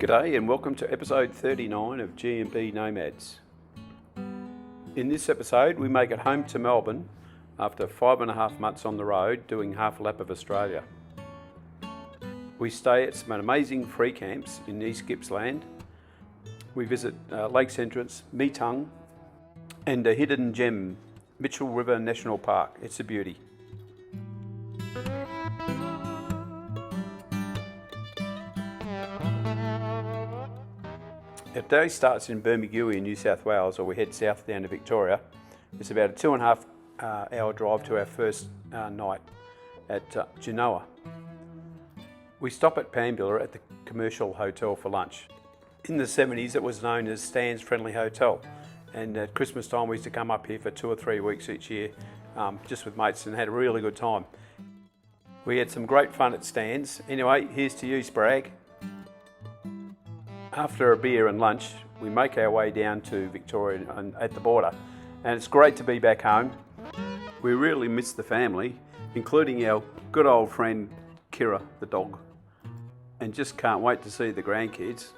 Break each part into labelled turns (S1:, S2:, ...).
S1: G'day and welcome to episode 39 of G&B Nomads. In this episode we make it home to Melbourne after 5.5 months on the road doing half a lap of Australia. We stay at some amazing free camps in East Gippsland. We visit Lakes Entrance, Metung and a hidden gem, Mitchell River National Park. It's a beauty. Our day starts in Bermagui in New South Wales, or we head south down to Victoria. It's about a 2.5 hour drive to our first night at Genoa. We stop at Pambula at the commercial hotel for lunch. In the 70s it was known as Stan's Friendly Hotel, and at Christmas time we used to come up here for 2 or 3 weeks each year just with mates and had a really good time. We had some great fun at Stan's. Anyway, here's to you, Sprag. After a beer and lunch, we make our way down to Victoria and at the border, and it's great to be back home. We really miss the family, including our good old friend Kira, the dog, and just can't wait to see the grandkids.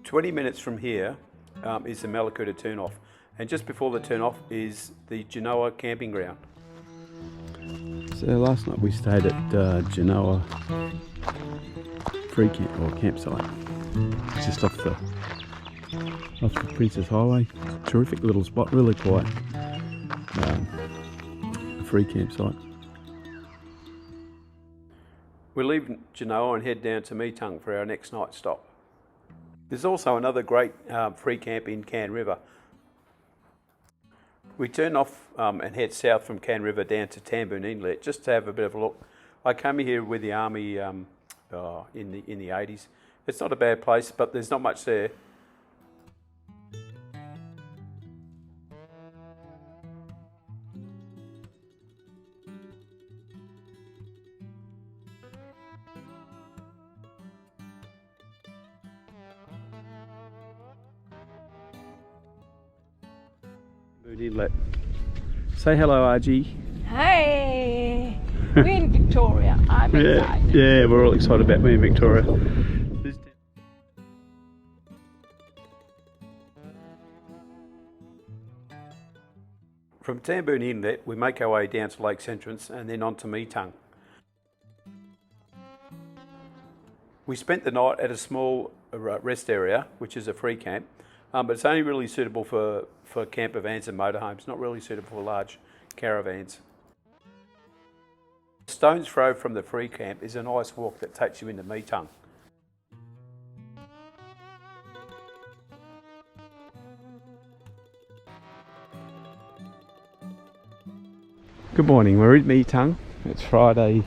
S1: "20 minutes from here is the Malakuta turnoff. And just before the turn-off is the Genoa camping ground. So last night we stayed at Genoa free camp or campsite, just off the Princess Highway. Terrific little spot, really quiet. A free campsite. We leave Genoa and head down to Metung for our next night stop. There's also another great free camp in Can River. We turn off and head south from Can River down to Tamboon Inlet just to have a bit of a look. I came here with the army in the 80s. It's not a bad place, but there's not much there. Inlet. Say hello, RG.
S2: Hey, we're in Victoria. I'm excited.
S1: Yeah, we're all excited about being in Victoria. From Tamboon Inlet, we make our way down to Lakes Entrance and then on to Metung. We spent the night at a small rest area, which is a free camp. But it's only really suitable for camper vans and motorhomes, not really suitable for large caravans. A stone's throw from the free camp is a nice walk that takes you into Metung. Good morning, we're in Metung. It's Friday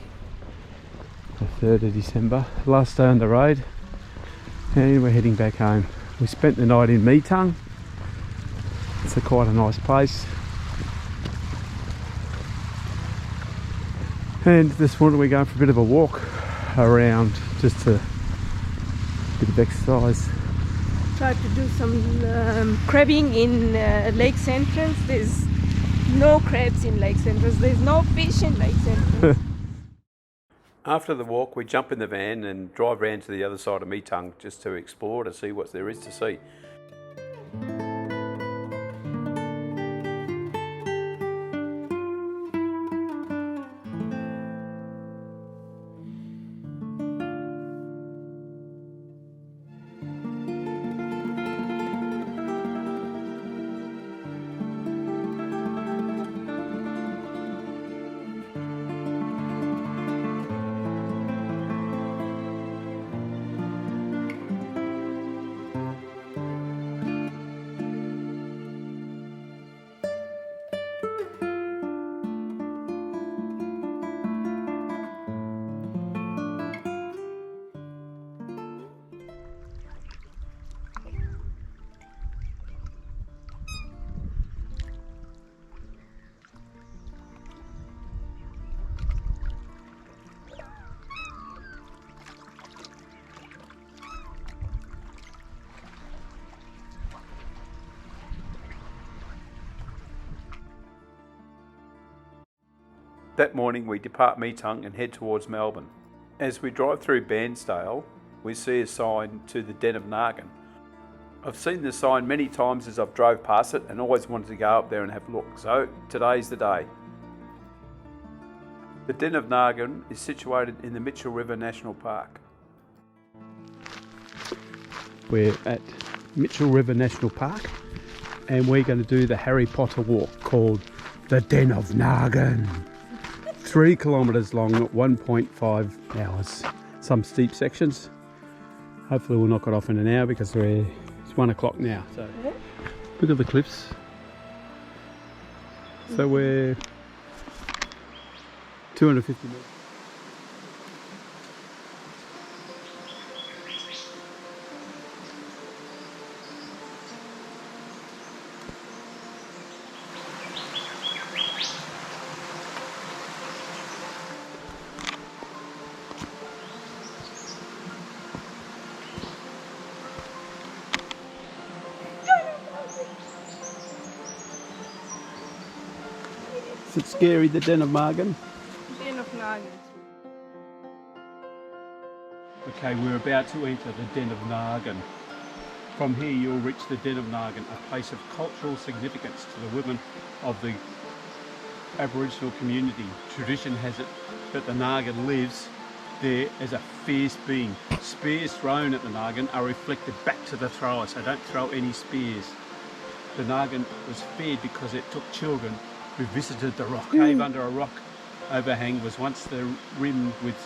S1: the 3rd of December, last day on the road, and we're heading back home. We spent the night in Metung. It's quite a nice place. And this morning we're going for a bit of a walk around, just a bit of exercise.
S2: Tried to do some crabbing in Lakes Entrance. There's no crabs in Lakes Entrance. There's no fish in Lakes Entrance.
S1: After the walk, we jump in the van and drive around to the other side of Metung just to explore, to see what there is to see. That morning we depart Metung and head towards Melbourne. As we drive through Bairnsdale, we see a sign to the Den of Nargun. I've seen the sign many times as I've drove past it and always wanted to go up there and have a look, so today's the day. The Den of Nargun is situated in the Mitchell River National Park. We're at Mitchell River National Park and we're going to do the Harry Potter walk called the Den of Nargun. 3 kilometres long, 1.5 hours. Some steep sections. Hopefully we'll knock it off in an hour because it's 1 o'clock now. So look at the cliffs. So we're 250 metres. Is it scary, the Den of Nargun?
S2: Den of Nargun.
S1: Okay, we're about to enter the Den of Nargun. From here you'll reach the Den of Nargun, a place of cultural significance to the women of the Aboriginal community. Tradition has it that the Nargun lives there as a fierce being. Spears thrown at the Nargun are reflected back to the thrower, so don't throw any spears. The Nargun was feared because it took children who visited the rock. Cave under a rock overhang was once rimmed with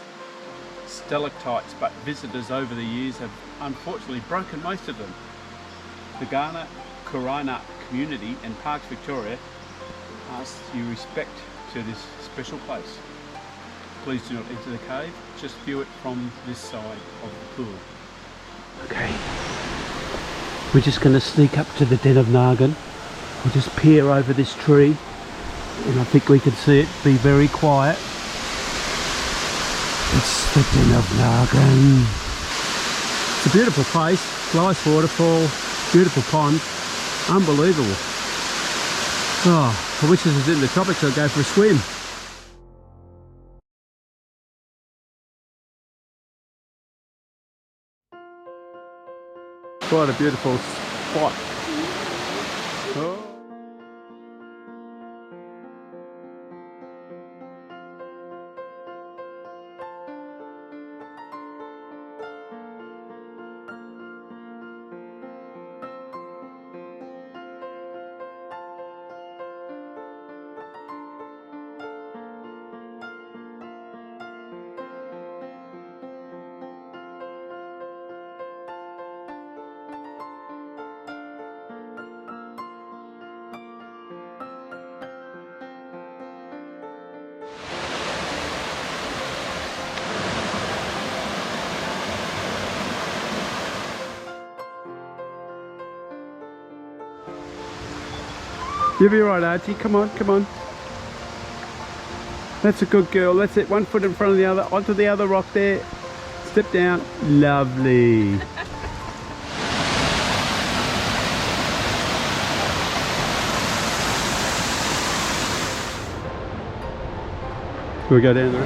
S1: stalactites, but visitors over the years have unfortunately broken most of them. The Ghana Kurina community and Parks Victoria asks you respect to this special place. Please do not enter the cave, just view it from this side of the pool. Okay, we're just going to sneak up to the Den of Nargun. We'll just peer over this tree. And I think we can see it be very quiet. It's the Den of Nargun. It's a beautiful place, nice waterfall, beautiful pond, unbelievable. Oh, I wish this was in the tropics, I'd go for a swim. Quite a beautiful spot. Oh. You'll be right, Archie. Come on, come on. That's a good girl. That's it. 1 foot in front of the other. Onto the other rock there. Step down. Lovely. Can we go down there?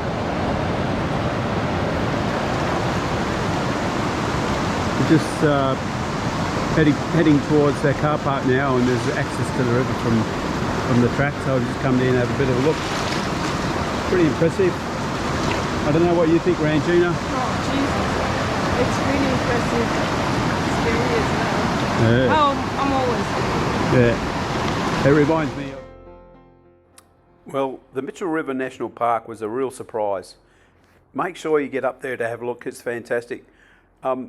S1: We're just heading towards their car park now, and there's access to the river from the track, so I'll just come in and have a bit of a look. Pretty impressive. I don't know what you think, Rangina.
S2: Oh, Jesus. It's really impressive. Scary as well.
S1: Yeah.
S2: Oh, I'm always
S1: Yeah. It reminds me of... Well, the Mitchell River National Park was a real surprise. Make sure you get up there to have a look. It's fantastic. I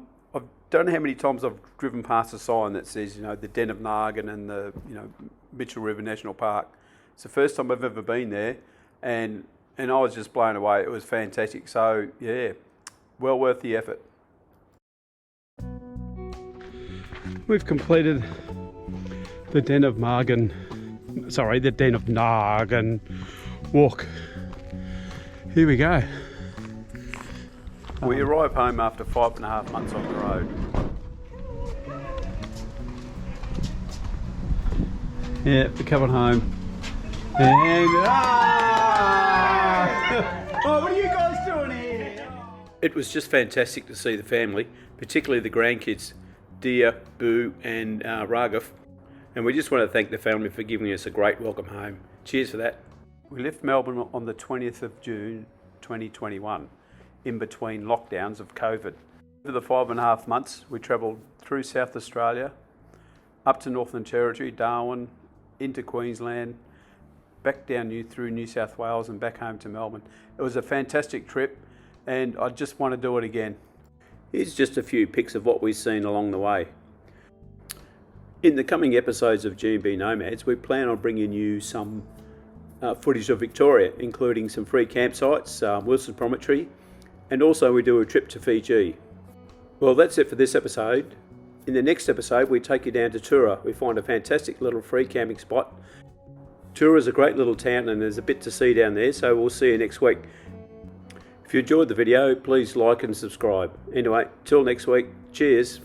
S1: don't know how many times I've driven past a sign that says, you know, the Den of Nargun and the, you know, Mitchell River National Park. It's the first time I've ever been there, and I was just blown away. It was fantastic. So yeah, well worth the effort. We've completed the Den of Nargun. Sorry, the Den of Nargun walk. Here we go. We arrive home after 5.5 months on the road. Yeah, we're coming home. And Oh, what are you guys doing here? It was just fantastic to see the family, particularly the grandkids, Dia, Boo and Raghav. And we just want to thank the family for giving us a great welcome home. Cheers for that. We left Melbourne on the 20th of June 2021, in between lockdowns of COVID. For the 5.5 months, we travelled through South Australia, up to Northern Territory, Darwin, into Queensland, back down through New South Wales and back home to Melbourne. It was a fantastic trip and I just want to do it again. Here's just a few pics of what we've seen along the way. In the coming episodes of G&B Nomads, we plan on bringing you some footage of Victoria, including some free campsites, Wilson Promontory, and also we do a trip to Fiji. Well, that's it for this episode. In the next episode, we take you down to Tura. We find a fantastic little free camping spot. Tura is a great little town and there's a bit to see down there, so we'll see you next week. If you enjoyed the video, please like and subscribe. Anyway, till next week, cheers.